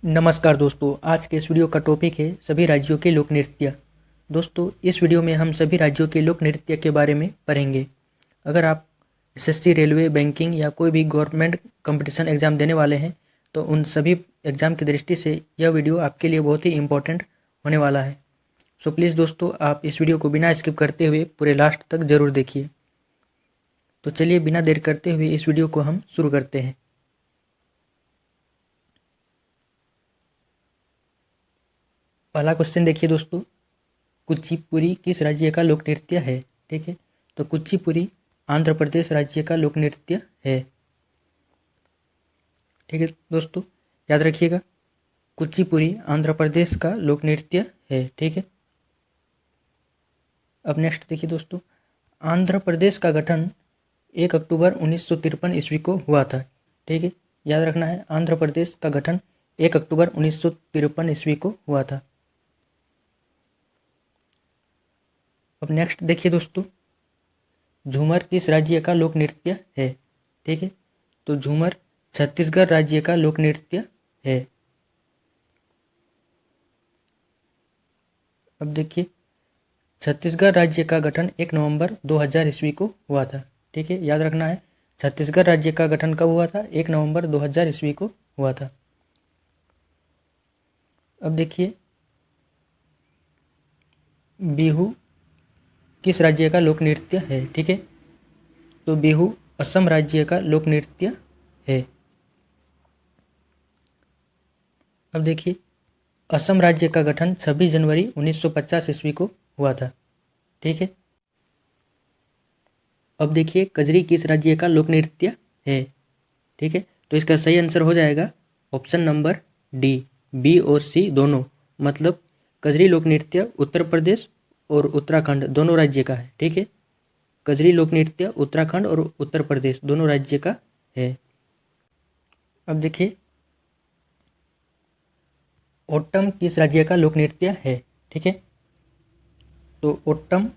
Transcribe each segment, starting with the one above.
नमस्कार दोस्तों, आज के इस वीडियो का टॉपिक है सभी राज्यों के लोक नृत्य। दोस्तों, इस वीडियो में हम सभी राज्यों के लोक नृत्य के बारे में पढ़ेंगे। अगर आप एसएससी, रेलवे, बैंकिंग या कोई भी गवर्नमेंट कंपटीशन एग्ज़ाम देने वाले हैं तो उन सभी एग्ज़ाम की दृष्टि से यह वीडियो आपके लिए बहुत ही इम्पोर्टेंट होने वाला है। सो प्लीज़ दोस्तों, आप इस वीडियो को बिना स्किप करते हुए पूरे लास्ट तक ज़रूर देखिए। तो चलिए बिना देर करते हुए इस वीडियो को हम शुरू करते हैं। पहला क्वेश्चन देखिए दोस्तों, कुचिपुड़ी किस राज्य का लोक नृत्य है? ठीक है, तो कुचिपुड़ी आंध्र प्रदेश राज्य का लोक नृत्य है। ठीक है दोस्तों, याद रखिएगा, कुचिपुड़ी आंध्र प्रदेश का लोक नृत्य है। ठीक है, अब नेक्स्ट देखिए दोस्तों, आंध्र प्रदेश का गठन 1 अक्टूबर 1953 ईस्वी को हुआ था। ठीक है, याद रखना है, आंध्र प्रदेश का गठन 1 अक्टूबर 1953 ईस्वी को हुआ था। अब नेक्स्ट देखिए दोस्तों, झूमर किस राज्य का लोक नृत्य है? ठीक है, तो झूमर छत्तीसगढ़ राज्य का लोक नृत्य है। अब देखिए, छत्तीसगढ़ राज्य का गठन 1 नवंबर 2000 ईस्वी को हुआ था। ठीक है, याद रखना है, छत्तीसगढ़ राज्य का गठन कब हुआ था? 1 नवंबर 2000 ईस्वी को हुआ था। अब देखिए, बिहू किस राज्य का लोक नृत्य है? ठीक है, तो बिहू असम राज्य का लोक नृत्य है। अब देखिए, असम राज्य का गठन 26 जनवरी 1950 ईस्वी को हुआ था। ठीक है, अब देखिए, कजरी किस राज्य का लोक नृत्य है? ठीक है, तो इसका सही आंसर हो जाएगा ऑप्शन नंबर डी, बी और सी दोनों। मतलब कजरी लोक नृत्य उत्तर प्रदेश और उत्तराखंड दोनों राज्य का है। ठीक है, कजरी लोक नृत्य उत्तराखंड और उत्तर प्रदेश दोनों राज्य का है। अब देखिए, ओट्टम किस राज्य का लोक नृत्य है? ठीक है, तो ओट्टम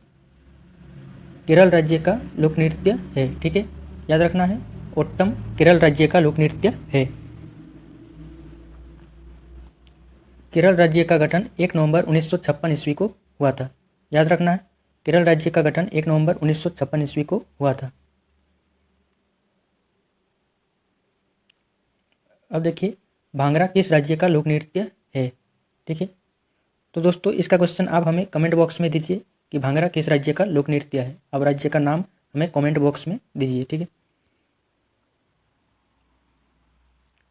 केरल राज्य का लोक नृत्य है। ठीक है, याद रखना है, ओट्टम केरल राज्य का लोक नृत्य है। केरल राज्य का गठन 1 नवंबर 1956 ईस्वी को हुआ था। याद रखना है, केरल राज्य का गठन 1 नवंबर 1956 ईस्वी को हुआ था। अब देखिए, भांगड़ा किस राज्य का लोक नृत्य है? ठीक है, तो दोस्तों इसका क्वेश्चन आप हमें कमेंट बॉक्स में दीजिए कि भांगड़ा किस राज्य का लोक नृत्य है। अब राज्य का नाम हमें कमेंट बॉक्स में दीजिए। ठीक है,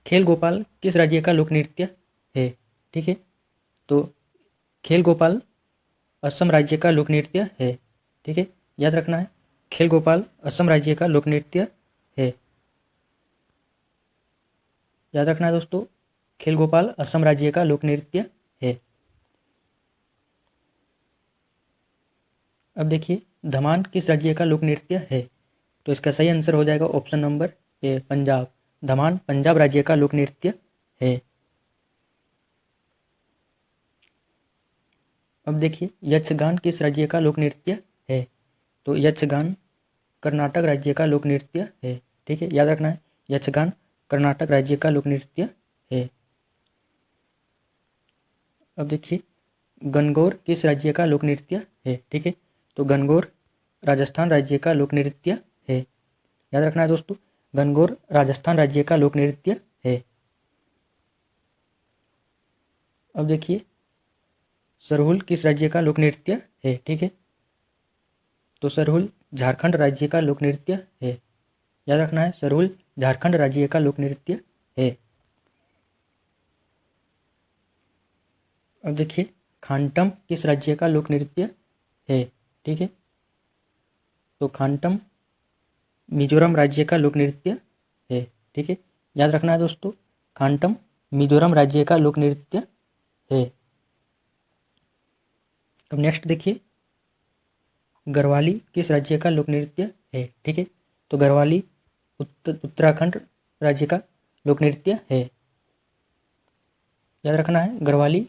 खेल गोपाल किस राज्य का लोक नृत्य है? ठीक है, तो खेल गोपाल असम राज्य का लोक नृत्य है। ठीक है, याद रखना है, खेल गोपाल असम राज्य का लोक नृत्य है। याद रखना है दोस्तों, खेल गोपाल असम राज्य का लोक नृत्य है। अब देखिए, धमान किस राज्य का लोक नृत्य है? तो इसका सही आंसर हो जाएगा ऑप्शन नंबर ए, पंजाब। धमान पंजाब राज्य का लोक नृत्य है। अब देखिए, यक्षगान किस राज्य का लोक नृत्य है? तो यक्षगान कर्नाटक राज्य का लोक नृत्य है। ठीक है, याद रखना है, यक्षगान कर्नाटक राज्य का लोक नृत्य है। अब देखिए, गणगौर किस राज्य का लोक नृत्य है? ठीक है, तो गणगौर राजस्थान राज्य का लोक नृत्य है। याद रखना है दोस्तों, गणगौर राजस्थान राज्य का लोक नृत्य है। अब देखिए, सरहुल किस राज्य का लोक नृत्य है? ठीक है, तो सरहुल झारखंड राज्य का लोक नृत्य है। याद रखना है, सरहुल झारखंड राज्य का लोक नृत्य है। अब देखिए, खांटम किस राज्य का लोक नृत्य है? ठीक है, तो खांटम मिजोरम राज्य का लोक नृत्य है। ठीक है, याद रखना है दोस्तों, खांटम मिजोरम राज्य का लोक नृत्य है। अब नेक्स्ट देखिए, गढ़वाली किस राज्य का लोक नृत्य है? ठीक है, तो गढ़वाली उत्तराखंड राज्य का लोक नृत्य है। याद रखना है, गढ़वाली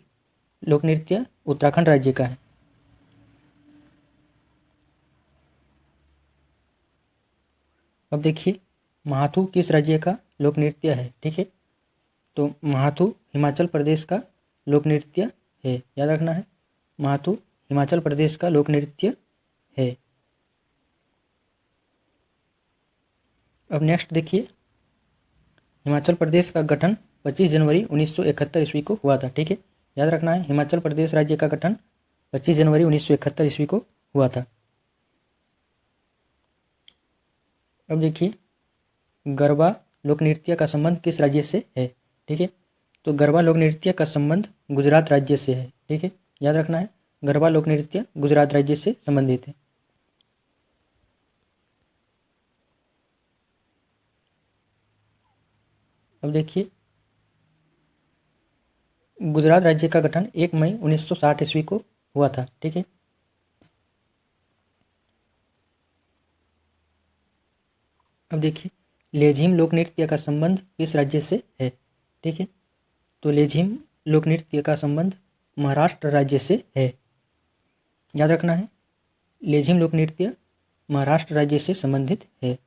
लोक नृत्य उत्तराखंड राज्य का है। अब देखिए, माथु किस राज्य का लोक नृत्य है? ठीक है, तो महाथू हिमाचल प्रदेश का लोक नृत्य है, याद रखना है, महाथू हिमाचल प्रदेश का लोक नृत्य है। अब नेक्स्ट देखिए, हिमाचल प्रदेश का गठन 25 जनवरी 1971 ईस्वी को हुआ था। ठीक है, याद रखना है, हिमाचल प्रदेश राज्य का गठन 25 जनवरी 1971 ईस्वी को हुआ था। अब देखिए, गरबा लोक नृत्य का संबंध किस राज्य से है। ठीक है, तो गरबा लोक नृत्य का संबंध गुजरात राज्य से है। ठीक है, याद रखना है, गरबा लोक नृत्य गुजरात राज्य से संबंधित है। अब देखिए, गुजरात राज्य का गठन 1 मई 1960 ईस्वी को हुआ था। ठीक है, अब देखिए, लेझिम लोक नृत्य का संबंध किस राज्य से है। ठीक है, तो लेझिम लोक नृत्य का संबंध महाराष्ट्र राज्य से है, याद रखना है, लेझिम लोक नृत्य महाराष्ट्र राज्य से संबंधित है।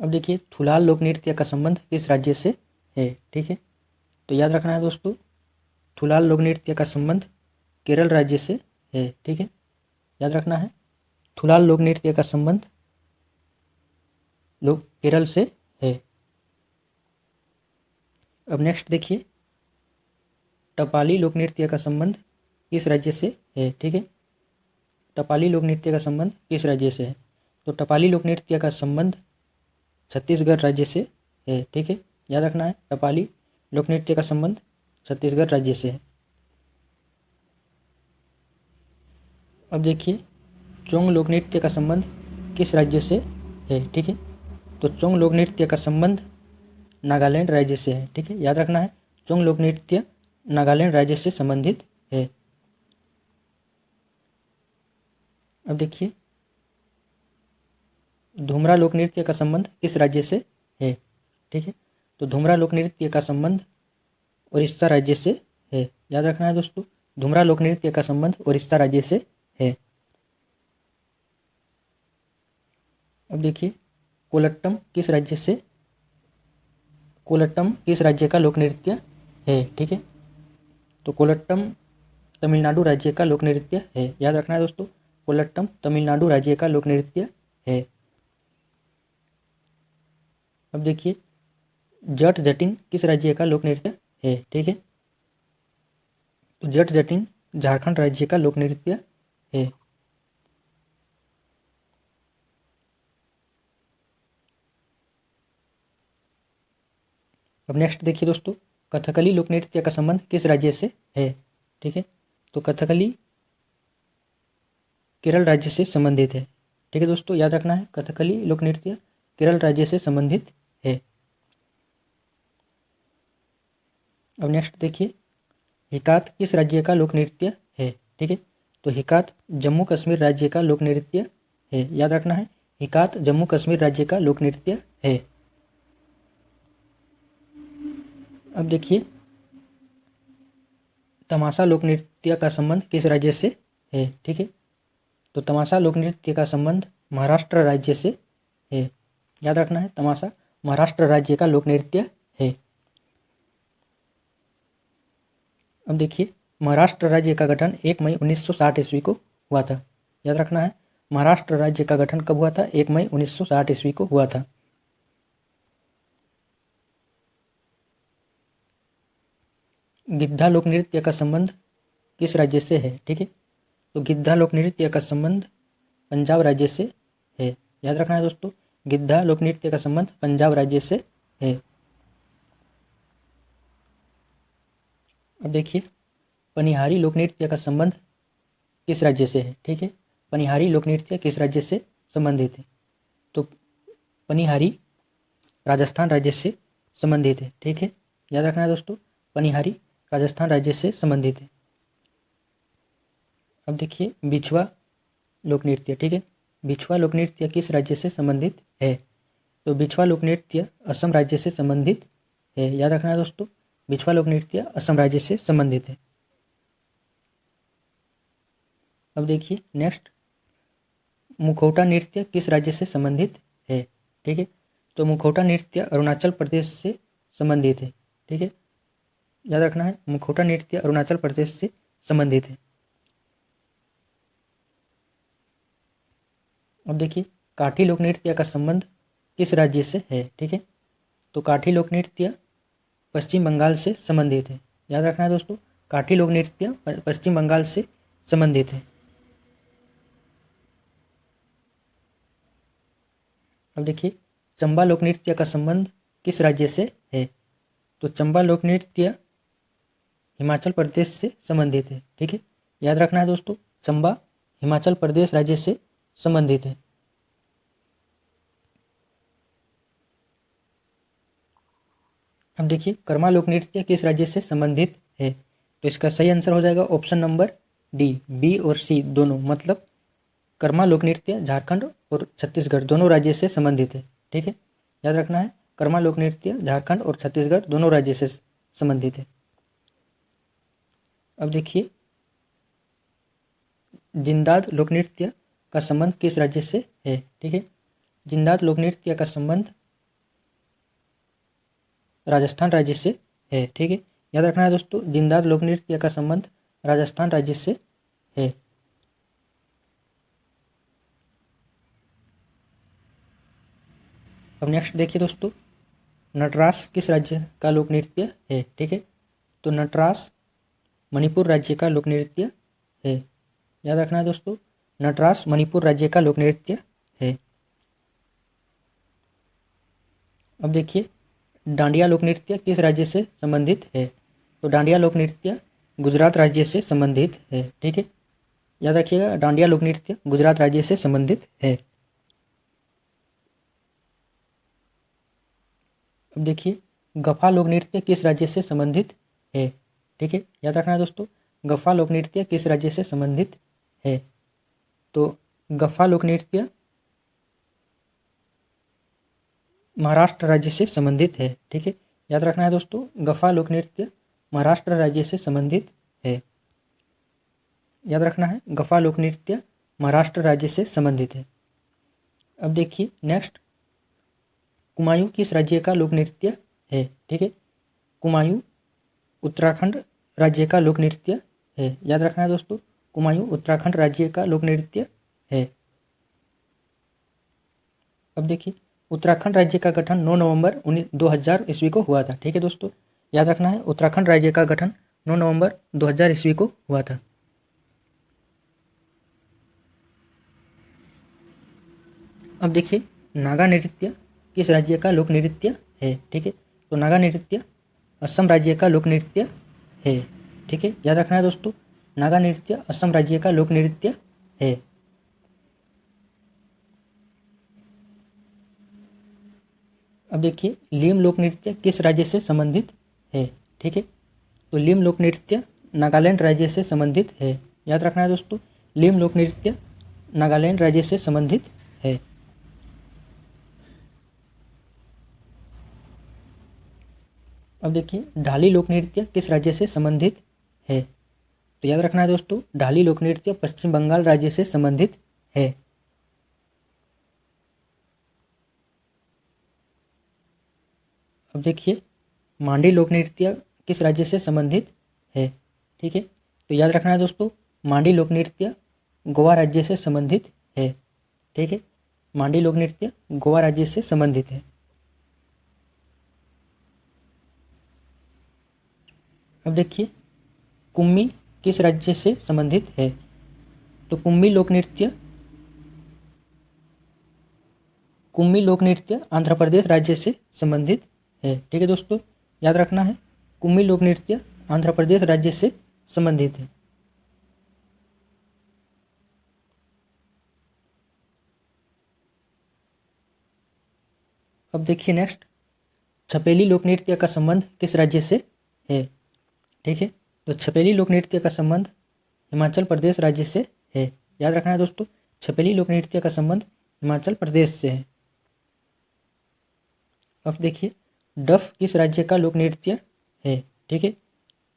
अब देखिए, थुलाल लोक नृत्य का संबंध किस राज्य से है। ठीक है, तो याद रखना है दोस्तों, थुलाल लोक नृत्य का संबंध केरल राज्य से है। ठीक है, याद रखना है, थुलाल लोक नृत्य का संबंध केरल से है। अब नेक्स्ट देखिए, टपाली लोक नृत्य का संबंध किस राज्य से है। ठीक है, टपाली लोक नृत्य का संबंध किस राज्य से है, तो टपाली लोक नृत्य का संबंध छत्तीसगढ़ राज्य से है। ठीक है, याद रखना है, टपाली लोक नृत्य का संबंध छत्तीसगढ़ राज्य से है। अब देखिए, चोंग लोक नृत्य का संबंध किस राज्य से है। ठीक है, तो चोंग लोक नृत्य का संबंध नागालैंड राज्य से है। ठीक है, याद रखना है, चोंग लोक नृत्य नागालैंड राज्य से संबंधित है। अब देखिए, धूमरा लोक नृत्य का संबंध किस राज्य से है। ठीक है, तो धूमरा लोक नृत्य का संबंध उड़ीसा राज्य से है, याद रखना है दोस्तों, धूमरा लोक नृत्य का संबंध उड़ीसा राज्य से है। अब देखिए, कोलट्टम किस राज्य से, कोलट्टम किस राज्य का लोक नृत्य है। ठीक है, तो कोलट्टम तमिलनाडु राज्य का लोक नृत्य है, याद रखना है दोस्तों, कोलट्टम तमिलनाडु राज्य का लोक नृत्य है। अब देखिए, जट जटिन किस राज्य का लोक नृत्य है। ठीक है, तो जट जटिन झारखंड राज्य का लोक नृत्य है। अब नेक्स्ट देखिए दोस्तों, कथकली लोक नृत्य का संबंध किस राज्य से है। ठीक है, तो कथकली केरल राज्य से संबंधित है। ठीक है दोस्तों, याद रखना है, कथकली लोक नृत्य केरल राज्य से संबंधित है। अब नेक्स्ट देखिए, हिकात किस राज्य का लोक नृत्य है। ठीक है, तो हिकात जम्मू कश्मीर राज्य का लोक नृत्य है, याद रखना है, हिकात जम्मू कश्मीर राज्य का लोक नृत्य है। अब देखिए, तमाशा लोक नृत्य का संबंध किस राज्य से है। ठीक है, तो तमाशा लोक नृत्य का संबंध महाराष्ट्र राज्य से है, याद रखना है, तमाशा महाराष्ट्र राज्य का लोक नृत्य है। अब देखिए, महाराष्ट्र राज्य का गठन 1 मई 1960 ईस्वी को हुआ था, याद रखना है, महाराष्ट्र राज्य का गठन कब हुआ था, 1 मई 1960 ईस्वी को हुआ था। गिद्धा लोक नृत्य का संबंध किस राज्य से है। ठीक है, तो गिद्धा लोक नृत्य का संबंध पंजाब राज्य से है, याद रखना है दोस्तों, गिद्धा लोक नृत्य का संबंध पंजाब राज्य से है। अब देखिए, पनिहारी लोक नृत्य का संबंध किस राज्य से है। ठीक है, पनिहारी लोक नृत्य किस राज्य से संबंधित है, तो पनिहारी राजस्थान राज्य से संबंधित है। ठीक है, याद रखना है दोस्तों, पनिहारी राजस्थान राज्य से संबंधित है। अब देखिए, बिछुआ लोक नृत्य। ठीक है, बिछुआ लोक नृत्य किस राज्य से संबंधित है, तो बिछुआ लोक नृत्य असम राज्य से संबंधित है, याद रखना है दोस्तों, बिछुआ लोक नृत्य असम राज्य से संबंधित है। अब देखिए नेक्स्ट, मुखौटा नृत्य किस राज्य से संबंधित है। ठीक है, तो मुखौटा नृत्य अरुणाचल प्रदेश से संबंधित है। ठीक है, याद रखना है, मुखौटा नृत्य अरुणाचल प्रदेश से संबंधित है। अब देखिए, काठी लोक नृत्य का संबंध किस राज्य से है। ठीक है, तो काठी लोक नृत्य पश्चिम बंगाल से संबंधित है। याद रखना है दोस्तों, काठी लोक नृत्य पश्चिम बंगाल से संबंधित है। अब देखिए, चंबा लोक नृत्य का संबंध किस राज्य से है। तो चंबा लोक नृत्य हिमाचल प्रदेश से संबंधित है। ठीक है, याद रखना है दोस्तों, चंबा हिमाचल प्रदेश राज्य से संबंधित है। अब देखिए, कर्मा लोक नृत्य किस राज्य से संबंधित है। तो इसका सही आंसर हो जाएगा ऑप्शन नंबर डी, बी और सी दोनों, मतलब कर्मा लोक नृत्य झारखंड और छत्तीसगढ़ दोनों राज्य से संबंधित है। ठीक है, याद रखना है, कर्मा लोक नृत्य झारखंड और छत्तीसगढ़ दोनों राज्य से संबंधित है। अब देखिए, जिंदाद लोक नृत्य का संबंध किस राज्य से है। ठीक है, जिंदाद लोक नृत्य का संबंध राजस्थान राज्य से है। ठीक है, याद रखना है दोस्तों, जिंदाद लोक नृत्य का संबंध राजस्थान राज्य से है। अब नेक्स्ट देखिए दोस्तों, नटरास किस राज्य का लोक नृत्य है। ठीक है, तो नटरास मणिपुर राज्य का लोक नृत्य है। याद रखना है दोस्तों, नटरास मणिपुर राज्य का लोक नृत्य है। अब देखिए, डांडिया लोक नृत्य किस राज्य से संबंधित है। तो डांडिया लोक नृत्य गुजरात राज्य से संबंधित है। ठीक है, याद रखिएगा, डांडिया लोक नृत्य गुजरात राज्य से संबंधित है। अब देखिए, गफा लोक नृत्य किस राज्य से संबंधित है। ठीक है, याद रखना है दोस्तों, गफा लोक नृत्य किस राज्य से संबंधित है। तो गफा लोक नृत्य महाराष्ट्र राज्य से संबंधित है। ठीक है, याद रखना है दोस्तों, गफा लोक नृत्य महाराष्ट्र राज्य से संबंधित है। याद रखना है, गफा लोक नृत्य महाराष्ट्र राज्य से संबंधित है। अब देखिए नेक्स्ट, कुमायूं किस राज्य का लोक नृत्य है। ठीक है, कुमायूं उत्तराखंड राज्य का लोक नृत्य है। याद रखना है दोस्तों, कुमायूं उत्तराखंड राज्य का लोक नृत्य है। अब देखिए, उत्तराखंड राज्य का गठन 9 नवंबर 2000 ईस्वी को हुआ था। ठीक है दोस्तों, याद रखना है, उत्तराखंड राज्य का गठन 9 नवंबर 2000 ईस्वी को हुआ था। अब देखिए, नागा नृत्य किस राज्य का लोक नृत्य है। ठीक है, तो नागा नृत्य असम राज्य का लोक नृत्य है। ठीक है, याद रखना है दोस्तों, नागा नृत्य असम राज्य का लोक नृत्य है। अब देखिए, लिम लोक नृत्य किस राज्य से संबंधित है। ठीक है, तो लिम लोक नृत्य नागालैंड राज्य से संबंधित है। याद रखना है दोस्तों, लिम लोक नृत्य नागालैंड राज्य से संबंधित है। अब देखिए, ढाली लोक नृत्य किस राज्य से संबंधित है। तो याद रखना है दोस्तों, ढाली लोक नृत्य पश्चिम बंगाल राज्य से संबंधित है। अब देखिए, मांडी लोक नृत्य किस राज्य से संबंधित है। ठीक है, तो याद रखना है दोस्तों, मांडी लोक नृत्य गोवा राज्य से संबंधित है। ठीक है, मांडी लोक नृत्य गोवा राज्य से संबंधित है। अब देखिए, कुम्मी किस राज्य से संबंधित है। तो कुम्मी लोक नृत्य आंध्र प्रदेश राज्य से संबंधित है। ठीक है दोस्तों, याद रखना है, कुम्मी लोक नृत्य आंध्र प्रदेश राज्य से संबंधित है। अब देखिए नेक्स्ट, छपेली लोक नृत्य का संबंध किस राज्य से है। ठीक है, तो छपेली लोक नृत्य का संबंध हिमाचल प्रदेश राज्य से है। याद रखना है दोस्तों, छपेली लोक नृत्य का संबंध हिमाचल प्रदेश से है। अब देखिए, डफ किस राज्य का लोक नृत्य है। ठीक है,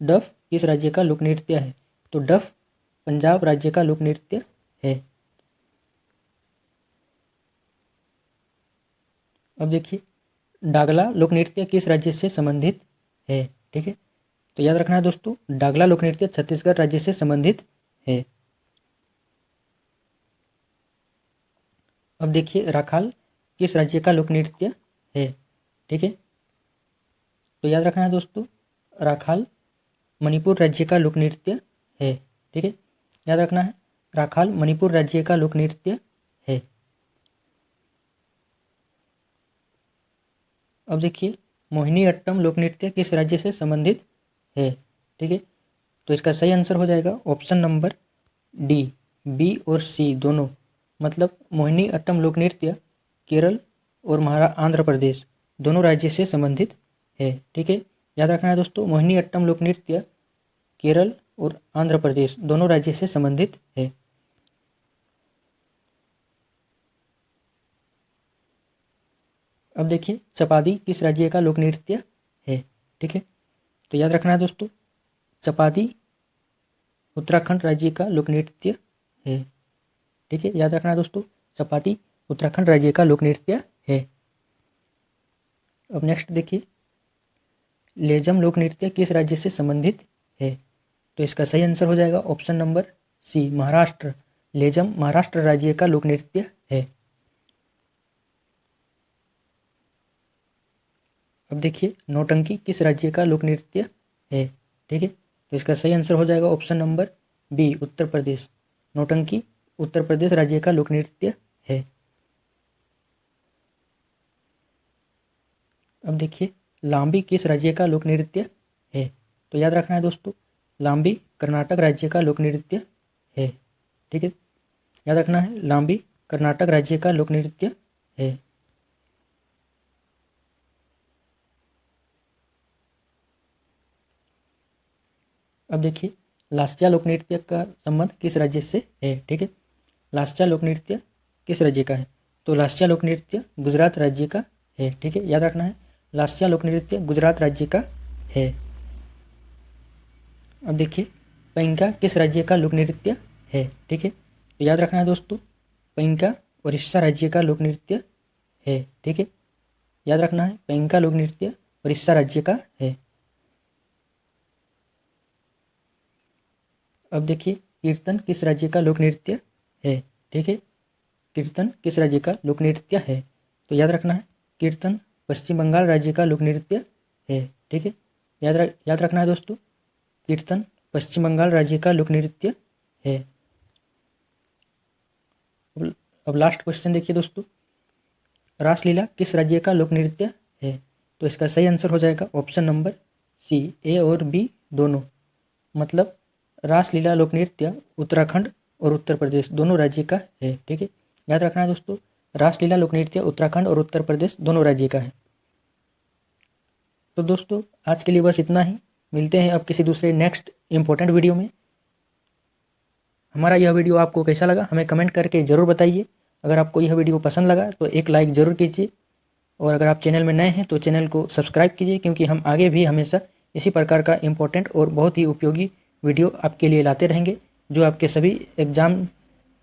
डफ किस राज्य का लोक नृत्य है। तो डफ पंजाब राज्य का लोक नृत्य है। अब देखिए, डागला लोक नृत्य किस राज्य से संबंधित है? ठीक है, तो याद रखना है दोस्तों, डागला लोक नृत्य छत्तीसगढ़ राज्य से संबंधित है। अब देखिए, राखाल किस राज्य का लोक नृत्य है? ठीक है, तो याद रखना है दोस्तों, राखाल मणिपुर राज्य का लोक नृत्य है। ठीक है, याद रखना है, राखाल मणिपुर राज्य का लोक नृत्य है। अब देखिए, मोहिनी अट्टम लोक नृत्य किस राज्य से संबंधित है? ठीक है, तो इसका सही आंसर हो जाएगा ऑप्शन नंबर डी, बी और सी दोनों। मतलब मोहिनी अट्टम लोक नृत्य केरल और आंध्र प्रदेश दोनों राज्य से संबंधित है। ठीक है, याद रखना है दोस्तों, मोहिनी अट्टम लोक नृत्य केरल और आंध्र प्रदेश दोनों राज्य से संबंधित है। अब देखिए, चपादी किस राज्य का लोक नृत्य है? ठीक है, तो याद रखना है दोस्तों, चपादी उत्तराखंड राज्य का लोक नृत्य है। ठीक है, याद रखना है दोस्तों, चपाती उत्तराखंड राज्य का लोक नृत्य है। अब नेक्स्ट देखिए, लेजम लोक नृत्य किस राज्य से संबंधित है? तो इसका सही आंसर हो जाएगा option number C, Maharashtra. Lezim Maharashtra राज्य का लोक नृत्य है। अब देखिए, नौटंकी किस राज्य का लोक नृत्य है? ठीक है, तो इसका सही आंसर हो जाएगा option number B, Uttar Pradesh. नौटंकी उत्तर प्रदेश राज्य का लोक नृत्य है। अब देखिए, लांबी किस राज्य का लोक नृत्य है? तो याद रखना है दोस्तों, लांबी कर्नाटक राज्य का लोक नृत्य है। ठीक है, याद रखना है, लांबी कर्नाटक राज्य का लोक नृत्य है। अब देखिए, लास्या लोक नृत्य का संबंध किस राज्य से है? ठीक है, लास्या लोक नृत्य किस राज्य का है? तो लास्या लोक नृत्य गुजरात राज्य का है। ठीक है, याद रखना है, लास्या लोक नृत्य गुजरात राज्य का है। अब देखिए, पैंका किस राज्य का लोक नृत्य है? ठीक है, तो याद रखना है दोस्तों, पैंका उड़ीसा राज्य का लोक नृत्य है। ठीक है, याद रखना है, पैंका लोक नृत्य उड़ीसा राज्य का है। अब देखिए, कीर्तन किस राज्य का लोक नृत्य है? ठीक है, कीर्तन किस राज्य का लोक नृत्य है? तो याद रखना है, कीर्तन पश्चिम बंगाल राज्य का लोक नृत्य है। ठीक है, याद रखना है दोस्तों, कीर्तन पश्चिम बंगाल राज्य का लोक नृत्य है। अब लास्ट क्वेश्चन देखिए दोस्तों, रासलीला किस राज्य का लोक नृत्य है? तो इसका सही आंसर हो जाएगा ऑप्शन नंबर सी, ए और बी दोनों। मतलब रासलीला लोक नृत्य उत्तराखंड और उत्तर प्रदेश दोनों राज्य का है। ठीक है, याद रखना है दोस्तों, रासलीला लोक नृत्य उत्तराखंड और उत्तर प्रदेश दोनों राज्य का है। तो दोस्तों, आज के लिए बस इतना ही। मिलते हैं अब किसी दूसरे नेक्स्ट इम्पोर्टेंट वीडियो में। हमारा यह वीडियो आपको कैसा लगा हमें कमेंट करके ज़रूर बताइए। अगर आपको यह वीडियो पसंद लगा तो एक लाइक ज़रूर कीजिए, और अगर आप चैनल में नए हैं तो चैनल को सब्सक्राइब कीजिए, क्योंकि हम आगे भी हमेशा इसी प्रकार का इम्पोर्टेंट और बहुत ही उपयोगी वीडियो आपके लिए लाते रहेंगे, जो आपके सभी एग्ज़ाम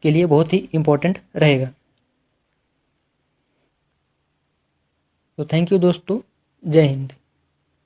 के लिए बहुत ही इम्पोर्टेंट रहेगा। तो थैंक यू दोस्तों, जय हिंद।